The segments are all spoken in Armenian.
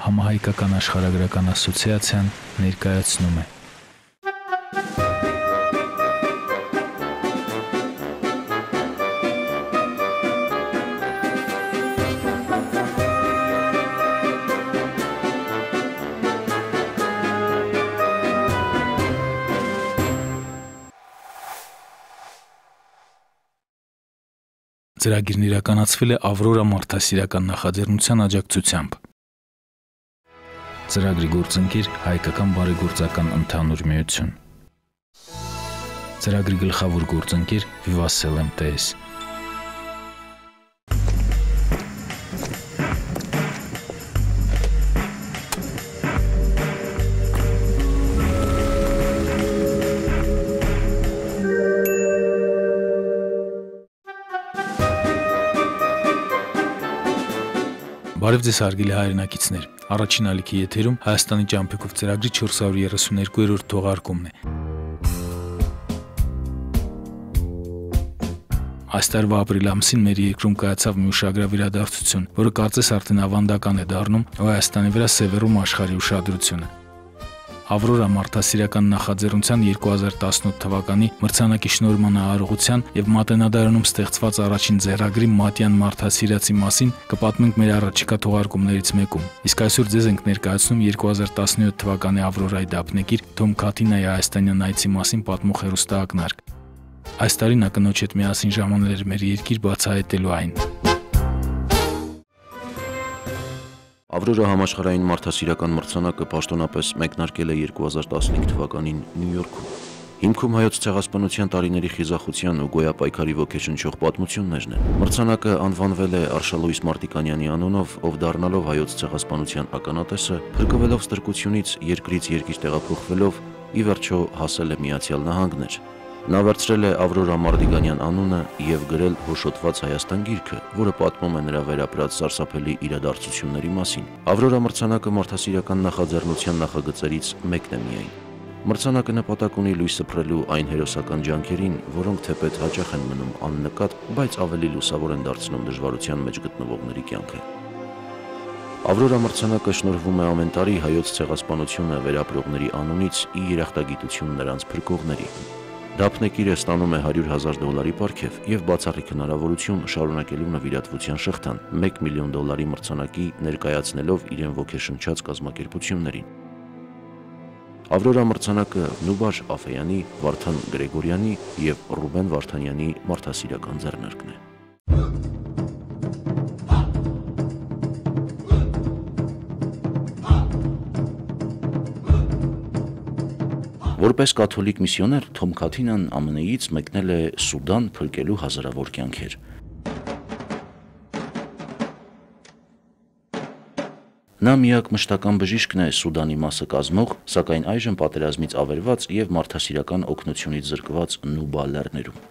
համահայկական աշխարհագրական ասոցիացիան ներկայացնում է։ Ծրագիրն իրականացվել է Ավրորա մարդասիրական նախաձեռնության աջակցությամբ։ Ծրագրի գործընկեր Հայկական բարեգործական ընդհանուր միություն։ Ծրագրի գլխավոր գործընկեր Vivasel MTS։ Բարև ձեզ հարգելի հայրենակիցներ, առաջին ալիքի եթերում Հայաստանի ճամփեքով ծրագրի 432-րդ թողարկումն է։ Այս տարվա ապրիլ ամսին մեր երկրում կայացավ մի ուշագրավ իրադարձություն, որը կարծես արդեն ավանդական է դառնում Հայաստանի վրա սևեռում աշխարհի ուշադրությունը։ Ավրորա մարդասիրական նախաձեռնության 2018 թվականի մրցանակի շնորհման արարողության եւ Մատենադարանում ստեղծված առաջին ձեռագրի Մատյան մարդասիրացի մասին կպատմենք մեր առաջիկա թողարկումներից մեկում։ Իսկ այսօր ձեզ ենք ներկայացնում 2017 թվականի Ավրորայի դափնեկիր Թոմ Քաթինայի հայաստանյան այցի մասին պատմող հեռուստաակնարկ։ Այս տարի նա կնոջ հետ միասին ժամանել էր մեր երկիր բացահայտելու այն։ Ավրորա համաշխարհային մարդասիրական մրցանակը պաշտոնապես մեկնարկել է 2015 թվականին Նյու Յորքում։ Հիմքում հայոց ցեղասպանության տարիների խիզախության ու գոյապայքարի ոգեշնչող պատմություններն են։ Մրցանակը անվանվել է Արշալույս Մարտիկանյանի անունով, ով դառնալով հայոց ցեղասպանության ականատեսը, փրկվելով ստրկությունից երկրից երկիր տեղափոխվելով, ի վերջո հասել է Միացյալ Նահանգներ։ Նա վերցրել է Ավրորա Մարտիկանյան անունը եւ գրել Հոշոտված Հայաստան գիրքը, որը պատմում է նրա վերապրած սարսափելի իրադարձությունների մասին։ Ավրորա մրցանակը մարդասիրական նախաձեռնության նախագծերից մեկն է միայն։ Մրցանակը նպատակ ունի լույս սփռելու այն հերոսական ջանքերին, որոնք թեպետ հաճախ են մնում աննկատ, բայց ավելի լուսավոր են դարձնում դժվարության մեջ գտնվողների կյանքը։ Ավրորա մրցանակը շնորհվում է ամեն տարի հայոց ցեղասպանությունը վերապրողների անունից ի երախտագիտություն նրանց փրկողների։ Դափնեկիրը ստանում է $100,000 պարգև եւ բացառիկ հնարավորություն շարունակելու նվիրատվության շղթան $1 միլիոն մրցանակի ներկայացնելով իրեն ոգեշնչած կազմակերպություններին։ Ավրորա մրցանակը Նուբար Աֆեյանի, Վարդան Գրեգորյանի եւ Ռուբեն Վարդանյանի մարդասիրական ձեռնարկն է։ Որպես կաթոլիկ միսիոներ Թոմ Քաթինան ԱՄՆ-ից մեկնել է Սուդան փրկելու հազարավոր կյանքեր։ Նա միակ մշտական բժիշկն է Սուդանի մասը կազմող, սակայն այժմ պատերազմից ավերված եւ մարդասիրական օգնությունից զրկված Նուբա լեռներում։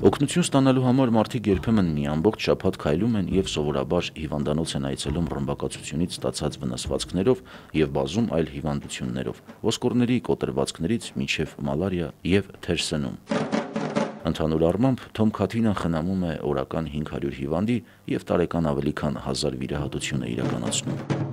Օգնություն ստանալու համար մարդիկ երբեմն մի ամբողջ շաբաթ քայլում են եւ սովորաբար հիվանդանոց են այցելում ռմբակոծությունից ստացած վնասվածքներով եւ բազում այլ հիվանդություններով, ոսկորների կոտրվածքներից մինչեւ մալարիա եւ թերսնում։ Ընդհանուր առմամբ Թոմ Քաթինան խնամում է օրական 500 հիվանդի եւ տարեկան ավելի քան 1000 վիրահատություն է իրականացնում։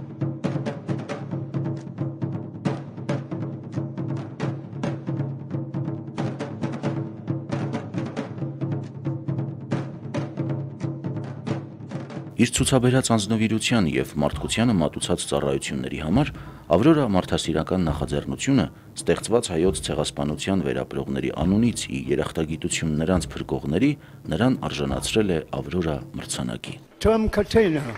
Իր ցուցաբերած անձնվիրության եւ մարդկությանը մատուցած ծառայությունների համար Ավրորա մարդասիրական նախաձեռնությունը ստեղծված հայոց ցեղասպանության վերապրողների անունից ի երախտագիտություն նրանց փրկողների նրան արժանացրել է Ավրորա մրցանակի։ Tom Katina.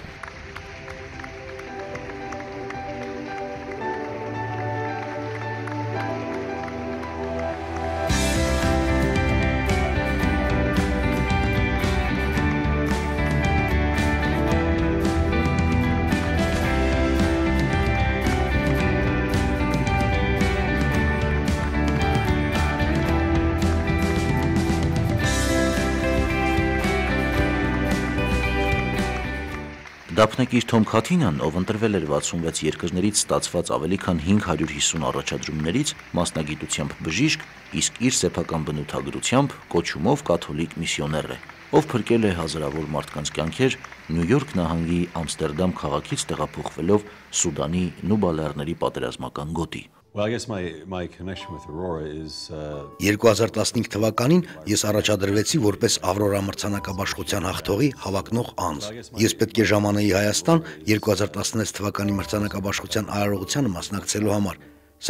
Դափնեկիր Թոմ Քաթինան, ով ընտրվել էր 66 երկրներից ստացված ավելի քան 550 առաջադրումներից, մասնագիտությամբ բժիշկ, իսկ իր սեփական բնութագրությամբ կոչումով կաթոլիկ միսիոներ է, ով փրկել է հազարավոր մարդկանց կյանքեր Նյու Յորք նահանգի Ամստերդամ քաղաքից տեղափոխվելով Սուդանի նուբալերների պատերազմական գոտի։ Well, I guess my connection with Aurora is 2015 թվականին ես առաջադրվեցի որպես Ավրորա մրցանակաբաշխության հաղթողի հավակնող անձ։ Ես պետք է ժամանեի Հայաստան 2016 թվականի մրցանակաբաշխության արարողությանը մասնակցելու համար,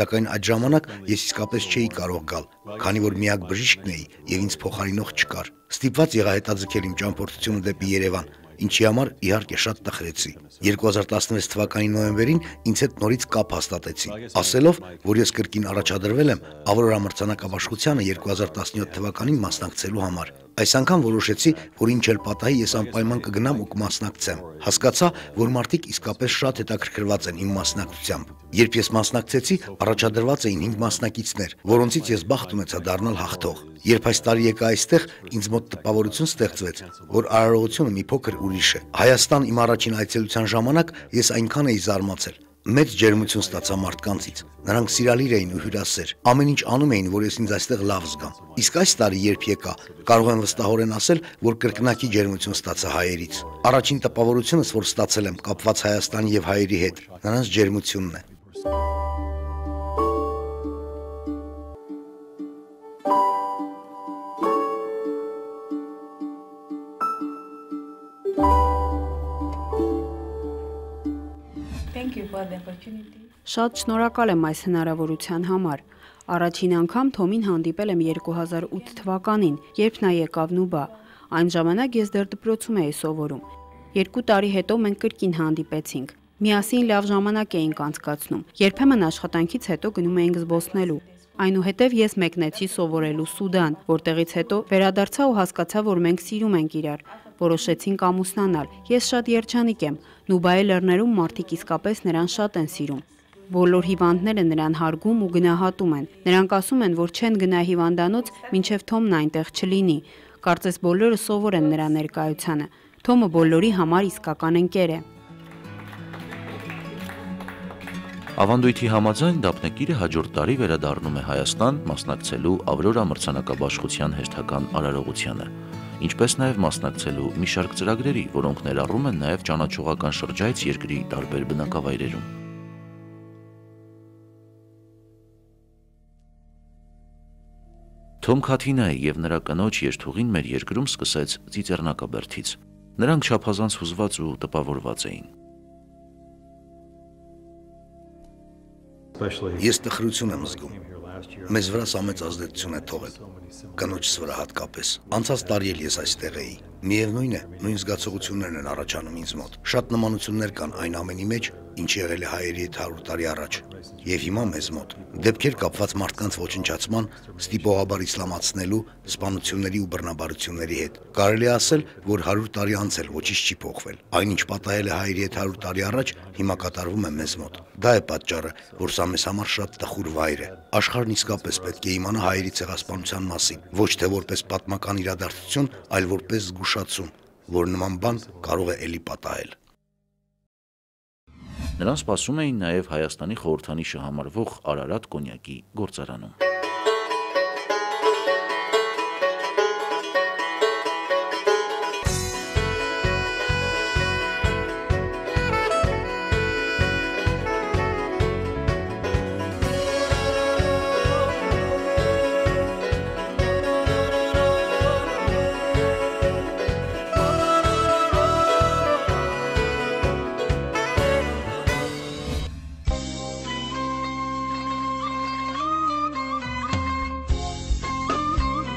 սակայն այդ ժամանակ ես իսկապես չէի կարող գալ, քանի որ միակ բժիշկն էի եւ ինձ փոխարինող չկար։ Ստիպված եղա հետաձգել իմ ճամփորդությունը դեպի Երևան, ինչի համար իհարկե շատ տխրեցի։ 2016 թվականի նոյեմբերին ինձ հետ նորից կապ հաստատեցի, ասելով, որ ես կրկին առաջադրվել եմ Ավրորա մրցանակաբաշխությանը 2017 թվականին մասնակցելու համար։ Այս անգամ որոշեցի, որ ինչ էլ պատահի, ես անպայման կգնամ ու կմասնակցեմ։ Հասկացա, որ մարդիկ իսկապես շատ հետաքրքրված են իմ մասնակցությամբ։ Երբ ես մասնակցեցի, առաջադրված էին 5 մասնակիցներ, որոնցից ես բախտ ունեցա դառնալ հաղթող։ Երբ այս տարի եկա այստեղ, ինձ մոտ տպավորություն ստեղծվեց, որ արարողությունը մի փոքր ուրիշ է։ Հայաստան իմ առաջին այցելության ժամանակ ես այնքան էի զարմացել։ Մեծ ջերմություն ստացա մարդկանցից։ Նրանք սիրալիր էին ու հյուրասեր։ Ամեն ինչ անում էին, որ ես ինձ այստեղ լավ զգամ։ Իսկ այս տարի երբ եկա, կարող եմ վստահորեն ասել, որ կրկնակի ջերմություն ստացա հայերից։ Առաջին տպավորությունս, որ ստացել եմ, կապված Հայաստանի եւ հայերի հետ, նրանց ջերմությունն է։ Շատ շնորհակալ եմ այս հնարավորության համար։ Առաջին անգամ Թոմին հանդիպել եմ 2008 թվականին, երբ նա եկավ Նուբա։ Այն ժամանակ ես դեռ դպրոցում էի սովորում։ 2 տարի հետո մենք կրկին հանդիպեցինք։ Միասին լավ ժամանակ էինք անցկացնում։ Երբեմն աշխատանքից հետո գնում էինք զբոսնելու։ Այնուհետև ես մեկնեցի սովորելու Սուդան, որտեղից հետո վերադարձա ու հասկացա, որ մենք սիրում ենք իրար։ Որոշեցինք ամուսնանալ։ Ես շատ երջանիկ եմ։ Նուբայի լեռներում մարդիկ իսկապես նրան շատ են սիրում։ Բոլոր հիվանդները նրան հարգում ու գնահատում են։ Նրանք ասում են, որ չեն գնա հիվանդանոց, մինչև Թոմն այնտեղ չլինի։ Կարծես բոլորը սովոր են նրա ներկայությանը։ Թոմը բոլորի համար իսկական ընկեր է։ Ավանդույթի համաձայն դափնեկիրը հաջորդ տարի վերադառնում է Հայաստան մասնակցելու Ավրորա մրցանակաբաշխության հերթական արարողությանը, ինչպես նաև մասնակցելու մի շարք ծրագրերի, որոնք ներառում են նաև ճանաչողական շրջայց երկրի տարբեր բնակավայրերում։ Թոմ Քաթինայի եւ նրա կնոջ երթուղին մեր երկրում սկսեց Ծիծեռնակաբերդից։ Նրանք չափազանց հուզված ու տպավորված էին։ Ես տխրություն եմ զգում։ Մեզ վրա սա մեծ ազդեցություն է թողել, կնոջս վրա հատկապես։ Անցած տարի էլ ես այստեղ էի։ Միևնույն է, նույն զգացողություններն են առաջանում ինձ մոտ։ Շատ նմանություններ կան այն ամենի մեջ, ինչ եղել է հայերի հետ 100 տարի առաջ, եւ հիմա մեզ մոտ։ Դեպքեր կապված մարդկանց ոչնչացման, ստիպողաբար իսլամացնելու, սպանությունների ու բռնաբարությունների հետ։ Կարելի է ասել, որ 100 տարի անց էլ ոչինչ չի փոխվել։ Այնինչ պատահել է հայերի հետ 100 տարի առաջ, հիմա կատարվում է մեզ մոտ։ Դա է պատճառը, որ սա մեզ համար շատ տխուր վայր է։ Աշխարհն իսկապես պետք է իմանա հայերի ցեղասպանության մասին, ոչ թե որպես պատմական իրադարձություն, այլ որպես զգուշացում, որ նման բան կարող է էլի պատահել։ Նրան սպասում էին նաև Հայաստանի խորհրդանիշը համարվող Արարատ կոնյակի գործարանում։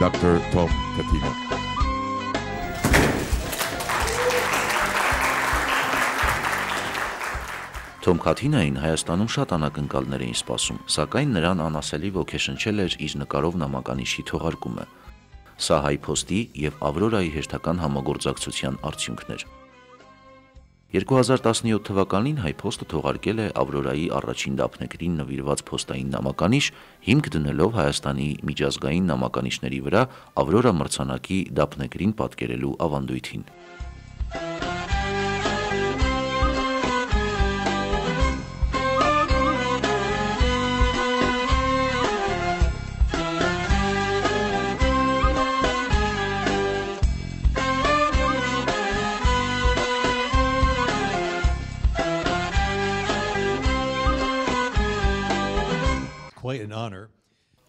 Dr. Tom Katina. Թոմ Քաթինային Հայաստանում շատ անակնկալներ էին սպասում, սակայն նրան անասելի ոգեշնչել էր իր նկարով նամականիշի թողարկումը։ Սա Հայփոստի եւ Ավրորայի հերթական համագործակցության արդյունքն էր։ 2017 թվականին Հայփոստը թողարկել է Ավրորայի առաջին դափնեկրին նվիրված փոստային նամականիշ, հիմք դնելով Հայաստանի միջազգային նամականիշների վրա Ավրորա մրցանակի դափնեկրին պատկերելու ավանդույթին։ honor.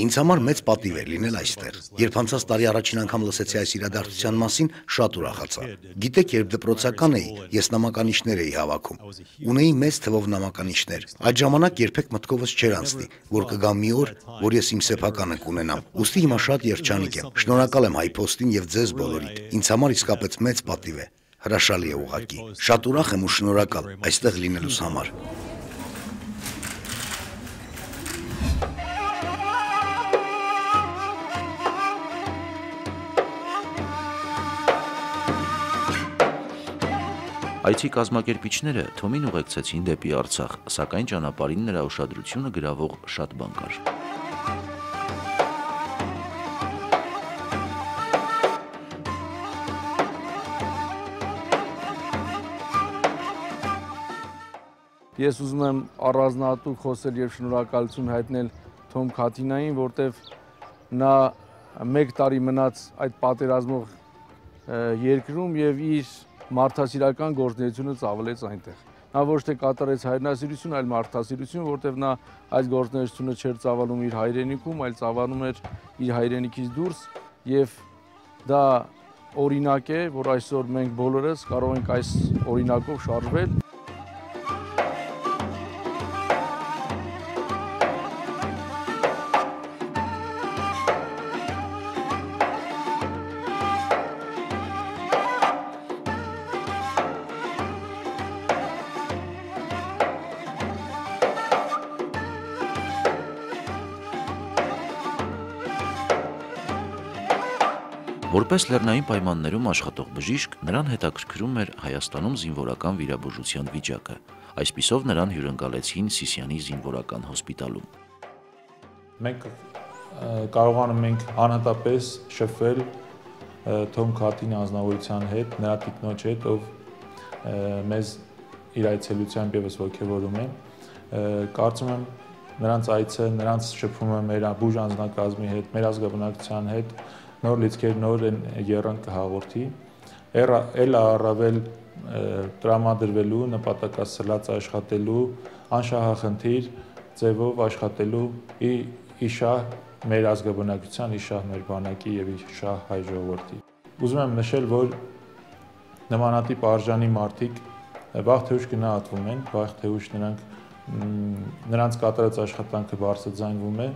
Ինձ համար մեծ պատիվ էր լինել այստեղ։ Երբ անցած տարի առաջին անգամ լսեցի այս իրադարձության մասին, շատ ուրախացա։ Գիտեք, երբ դպրոցական էի, ես նամականիշներ էի հավաքում։ Ունեի մեծ թվով նամականիշներ։ Այդ ժամանակ երբեք մտքովս չէր անցնի, որ կգա մի օր, որ ես իմ սեփականը կունենամ։ Ուստի հիմա շատ երջանիկ եմ։ Շնորհակալ եմ HiPost-ին եւ ձեզ բոլորիդ։ Ինձ համար իսկապես մեծ պատիվ է։ Հրաշալի է ուղղակի։ Շատ ուրախ եմ ու շնորհակալ այստեղ լինելուս համար։ Այցի կազմակերպիչները Թոմին ուղեկցեցին դեպի Արցախ, սակայն ճանապարհին նրա ուշադրությունը գրավող շատ բան կար։ Ես ուզում եմ առանձնահատուկ խոսել եւ շնորհակալություն հայտնել Թոմ Քաթինային, որտեվ նա 1 տարի մնաց այդ պատերազմող երկրում եւ իր մարդասիրական գործունեությունը ծավալեց այնտեղ։ Նա ոչ թե կատարեց հայրենասիրություն, այլ մարդասիրություն, որտեղ նա այս գործունեությունը չէր ծավալում իր հայրենիքում, այլ ծավալում էր իր հայրենիքից դուրս, եւ դա օրինակ է, որ այսօր մենք բոլորս կարող ենք այս օրինակով շարժվել։ Որպես լեռնային պայմաններում աշխատող բժիշկ, նրան հետաքրքրում էր Հայաստանում զինվորական վիրաբուժության վիճակը։ Այսպիսով նրան հյուրընկալեցին Սիսիանի զինվորական հոսպիտալում։ Մենք կարողանում ենք անհատապես շփվել Թոմ Քաթինի անձնավորության հետ, նրա տիկնոջ հետ, ով մեզ իր այցելությամբ եւս ողջևորում է։ Կարծում եմ նրանց այցը, նրանց շփումը մեր բուժ անձնակազմի հետ, մեր ազգաբնակության հետ նոր լիցքեր, նոր եռանդ կհաղորդի, էլ առավել տրամադրվելու, նպատակասլաց աշխատելու, անշահախնդիր ձևով աշխատելու իշահ մեր ազգաբնակության, իշահ մեր բանակի եւ իշահ հայ ժողովրդի։ Ուզում եմ նշել, որ նմանատիպ արժանի մարդիկ վաղ թե ուշ գնահատվում են, վաղ թե ուշ նրանց կատարած աշխատանքը բարձրաձայնվում է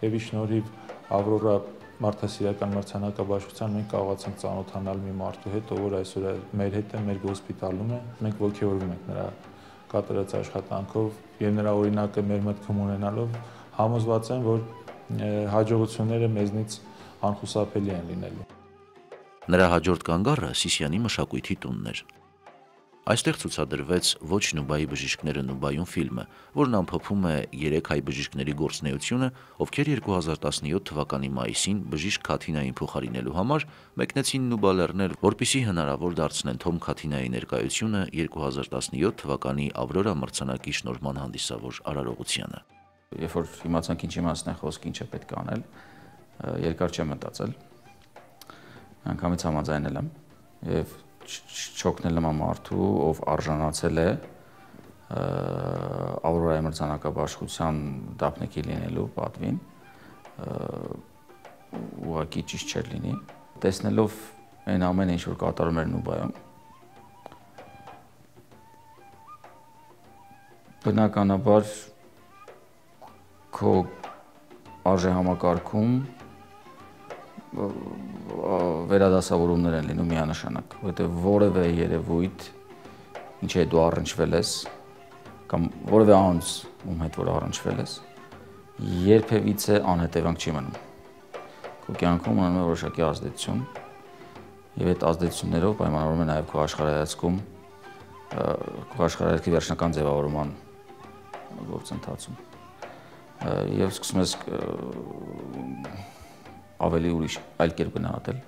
եւ ի շնորհիվ Ավրորա մարդասիրական մրցանակաբաշխության մենք կարողացանք ծանոթանալ մի մարդու հետ, ով որ այսօր մեր հետ է, մեր հոսպիտալում է։ Մենք ողջևորում ենք նրա կատարած աշխատանքով եւ նրա օրինակը մեր մտքում ունենալով համոզված եմ, որ հաջողությունները մեզնից անխուսափելի են լինելու։ Նրա հաջորդ կանգառը Սիսիանի մշակույթի տունն էր։ Այստեղ ցուցադրվեց «Ոչ Նուբայի բժիշկները Նուբայում» ֆիլմը, որն ամփոփում է 3 հայ բժիշկների գործունեությունը, ովքեր 2017 թվականի մայիսին բժիշկ Քաթինային փոխարինելու համար մեկնեցին Նուբա լեռներ, որպեսզի հնարավոր դարձնեն Թոմ Քաթինայի ներկայությունը 2017 թվականի Ավրորա մրցանակի շնորհման հանդիսավոր արարողությանը։ Երբ որ իմացանք ինչի մասն է խոսք, ինչ է պետք անել, երկար չեմ մտածել, անգամից համաձայնել եմ եւ չօգնել նման մարդու, ով արժանացել է Ավրորայի մրցանակաբաշխության դափնեկիր լինելու պատվին, ուղղակի ճիշտ չէր լինի։ Տեսնելով այն ամենը, ինչ որ կատարում էր Նուբայում, բնականաբար քո արժեհամակարգում վերադասավորումներ են լինում միանշանակ, որովհետև որևէ երևույթ, ինչ է դու առնչվել ես, կամ որևէ անձ, ում հետ որ առնչվել ես, երբևիցե անհետևանք չի մնում։ Քո կյանքում ունենում է որոշակի ազդեցություն, եւ այդ ազդեցություններով պայմանավորվում է նաեւ քո աշխարհայացքում, քո աշխարհայացքի վերջնական ձևավորման գործընթացում։ Եվ սկսում ես ավելի ուրիշ այլ կերպ գնահատել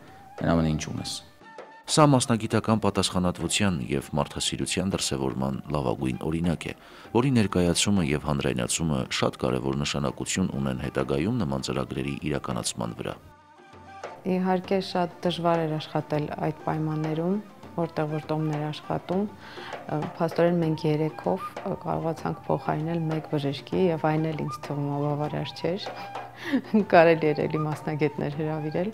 այն ամենը ինչ ունես։ Սա մասնագիտական պատասխանատվության եւ մարդասիրության դրսեւորման լավագույն օրինակ է, որի ներկայացումը եւ հանրայնացումը շատ կարեւոր նշանակություն ունեն հետագայում նման ծրագրերի իրականացման վրա։ Իհարկե շատ դժվար էր աշխատել այդ պայմաններում, որտեղ որ տոմներ աշխատում, փաստորեն մենք երեքով կարողացանք փոխարինել մեկ բժշկի եւ այն էլ ինձ թվում է բավարար չէր։ Կարելի էր էլի մասնագետներ հրավիրել։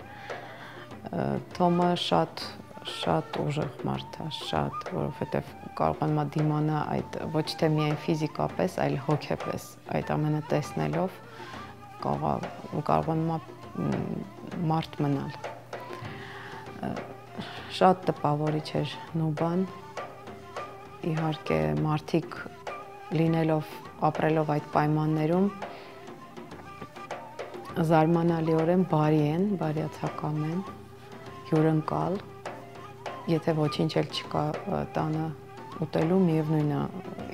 Թոմը շատ ուժեղ մարդ է, շատ, որովհետեւ կարողանում է դիմանա այդ ոչ թե միայն ֆիզիկապես, այլ հոգեպես, այդ ամենը տեսնելով կարողանում է մարդ մնալ։ Շատ տպավորիչ էր Նուբան, իհարկե մարդիկ լինելով, ապրելով այդ պայմաններում զարմանալիորեն բարի են, բարյացակամ են, հյուրընկալ, եթե ոչինչ էլ չկա տանը ուտելու, միևնույն է,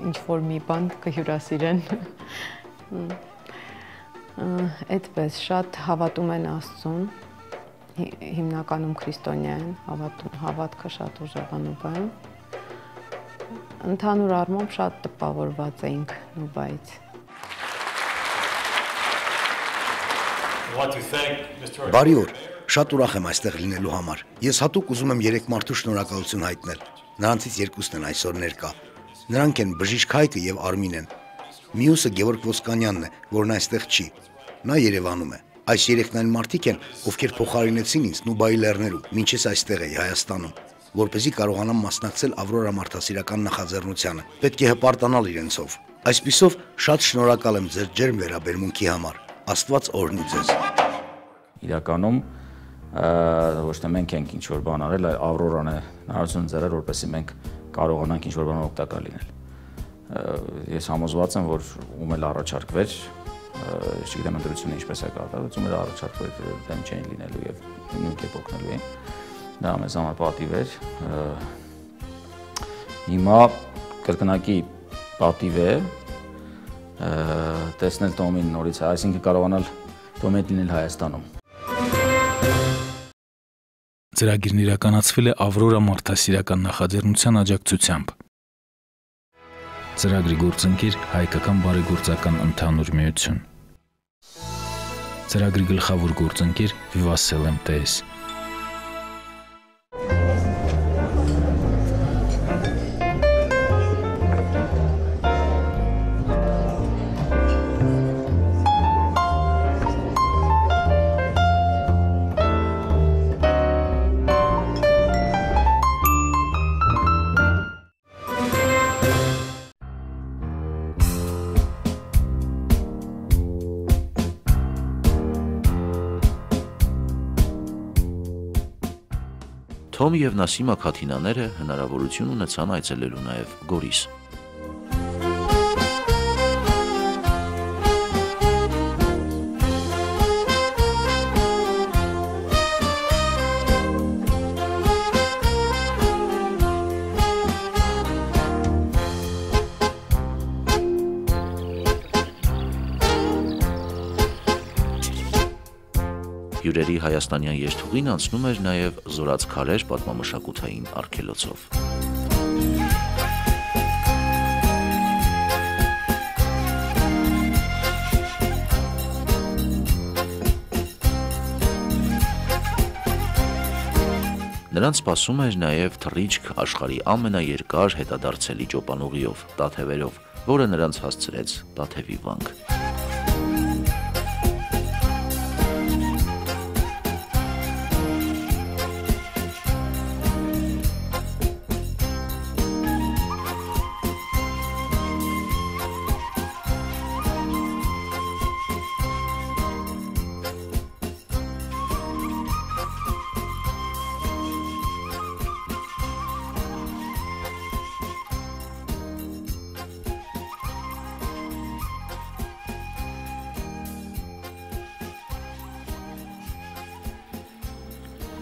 ինչ-որ մի բան կհյուրասիրեն։ Այդպես շատ հավատում են Աստծուն, հիմնականում քրիստոնյա են, հավատքը շատ ուժեղ է Նուբայում։ Ընդհանուր առմամբ շատ տպավորված էինք Նուբայից։ Բարի օր, շատ ուրախ եմ այստեղ լինելու համար։ Ես հատուկ ուզում եմ 3 մարդու շնորհակալություն հայտնել։ Նրանցից 2-ն են այսօր ներկա։ Նրանք են բժիշկ Հայկը եւ Արմինեն։ Մյուսը Գևորգ Ոսկանյանն է, որն այստեղ չի։ Նա Երևանում է։ Այս 3-ն այն մարդիկ են, ովքեր փոխարինեցին ինձ Նուբայի լեռներում, մինչ ես այստեղ էի Հայաստանում, որպեսզի կարողանամ մասնակցել Ավրորա մարդասիրական նախաձեռնությանը։ Պետք է հպարտանալ իրենցով։ Այսպիսով շատ շնորհակալ եմ ձեր ջերմ վերաբերմունքի համար։ Աստված օրհնի ձեզ։ Իրականում ոչ թե մենք ենք ինչ-որ բան արել, այլ Ավրորան է հնարավորություն ձեռել, որպեսզի մենք կարողանանք ինչ-որ բան օգտակար լինել։ Ես համոզված եմ, որ ում էլ առաջարկվեր, չգիտեմ ընտրությունը ինչպես է կատարվում, ում էլ առաջարկվեր դեմ չեն լինելու եւ նույնք է օգնելու են։ Դա մեզ համար պատիվ էր։ Հիմա կրկնակի պատիվ է տեսնել Տոմին նորից, այսինքն կարողանալ Տոմի հետ լինել Հայաստանում։ Ծրագիրն իրականացվել է Ավրորա մարդասիրական նախաձեռնության աջակցությամբ։ Ծրագրի գործընկեր Հայկական բարեգործական ընդհանուր միություն։ Ծրագրի գլխավոր գործընկեր Վիվասել MTS։ Թոմ եւ Նասիմա Քաթինաները հնարավորություն ունեցան այցելելու նաեւ Գորիս։ Հյուրերի հայաստանյան երթուղին անցնում էր նաև Զորաց քարեր պատմամշակութային արգելոցով։ Նրանց սպասում էր նաև թռիչք աշխարհի ամենաերկար հետադարձելի ճոպանուղիով, Տաթևերով, որը նրանց հասցրեց Տաթևի վանք։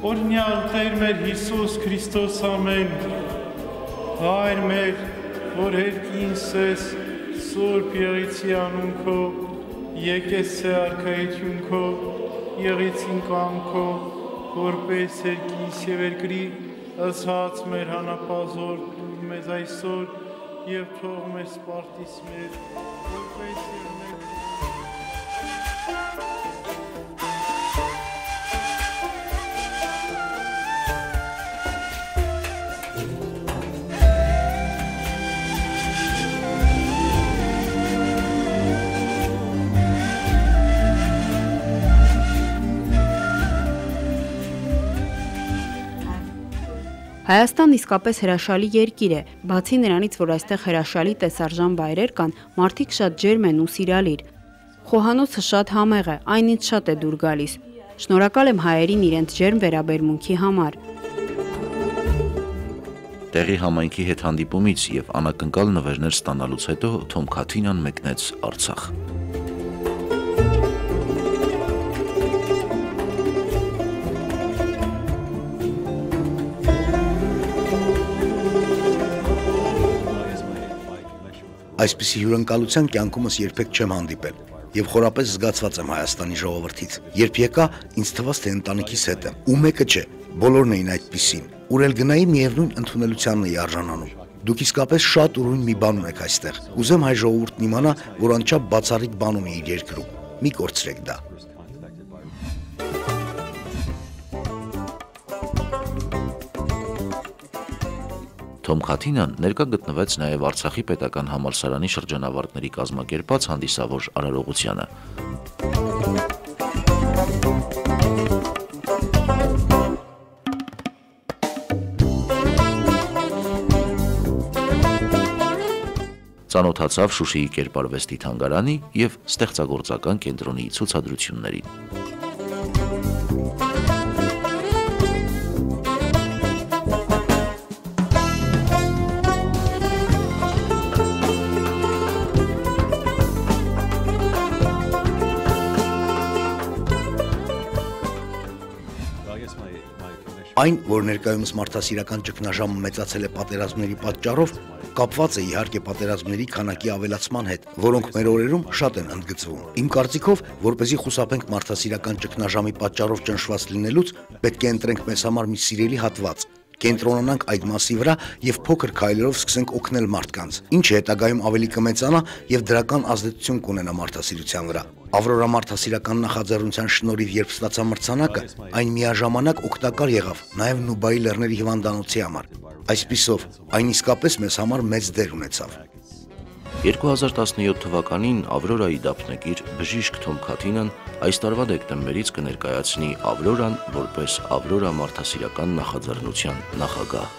Օրհնյալ Տեր մեր Հիսուս Քրիստոս ամեն, Հայր մեր, որ երկինս ես, Սուրբ եղեցի անուն քո, եկես է արքայություն քո, եղեցին կամքո, որպես երկինս եւ երկրի, ըսած մեր հանապազոր մեզ այսօր եւ թող մեզ սպարտիս մեր, որպես եւ մեր Հայաստանն իսկապես հրաշալի երկիր է, բացի նրանից, որ այստեղ հրաշալի տեսարժան վայրեր կան, մարդիկ շատ ջերմ են ու սիրալիր։ Խոհանոցը շատ համեղ է, այն ինձ շատ է դուր գալիս։ Շնորհակալ եմ հայերին իրենց ջերմ վերաբերմունքի համար։ Տեղի համայնքի հետ հանդիպումից եւ անակնկալ նվերներ ստանալուց հետո Թոմ Քաթինան մեկնեց Արցախ։ Այսպիսի հյուրընկալության կյանքումս երբեք չեմ հանդիպել եւ խորապես զգացված եմ Հայաստանի ժողովրդից։ Երբ եկա, ինձ թվաց, թե ընտանիքիս հետ եմ, ու մեկը չէ, բոլորն էին այդպիսին։ Ուր էլ գնայի, միևնույն ընդունելությանն էի արժանանում։ Դուք իսկապես շատ ուրույն մի բան ունեք այստեղ։ Ուզեմ հայ ժողովուրդն իմանա, որ անչափ բացառիկ բան ունի իր երկրում։ Մի կորցրեք դա։ Թոմ Քաթինան ներկա գտնվեց նաև Արցախի պետական համալսարանի շրջանավարտների կազմակերպած հանդիսավոր արարողությանը։ Ծանոթացավ Շուշիի կերպարվեստի թանգարանի և ստեղծագործական կենտրոնի ցուցադրություններին։ Այն, որ ներկայումս մարդասիրական ճգնաժամը մեծացել է պատերազմների պատճառով, կապված է իհարկե պատերազմների քանակի ավելացման հետ, որոնք մեր օրերում շատ են ընդգծվում։ Իմ կարծիքով, որպեսզի խուսափենք մարդասիրական ճգնաժամի պատճառով ճնշված լինելուց, պետք է ընտրենք մեզ համար մի սիրելի հատված, կենտրոնանանք այդ մասի վրա եւ փոքր քայլերով սկսենք օգնել մարդկանց, ինչը հետագայում ավելի կմեծանա եւ դրական ազդեցություն կունենա մարդասիրության վրա։ Ավրորա մարդասիրական նախաձեռնության շնորհիվ երբ ստացա մրցանակը, այն միաժամանակ օգտակար եղավ նաեւ Նուբայի լեռների հիվանդանոցի համար։ Այսպիսով, այն իսկապես մեզ համար մեծ դեր ունեցավ։ 2017 թվականին Ավրորայի դափնեկիր բժիշկ Թոմ Քաթինան այս տարվա դեկտեմբերից կներկայացնի Ավրորան որպես Ավրորա մարդասիրական նախաձեռնության նախագահ։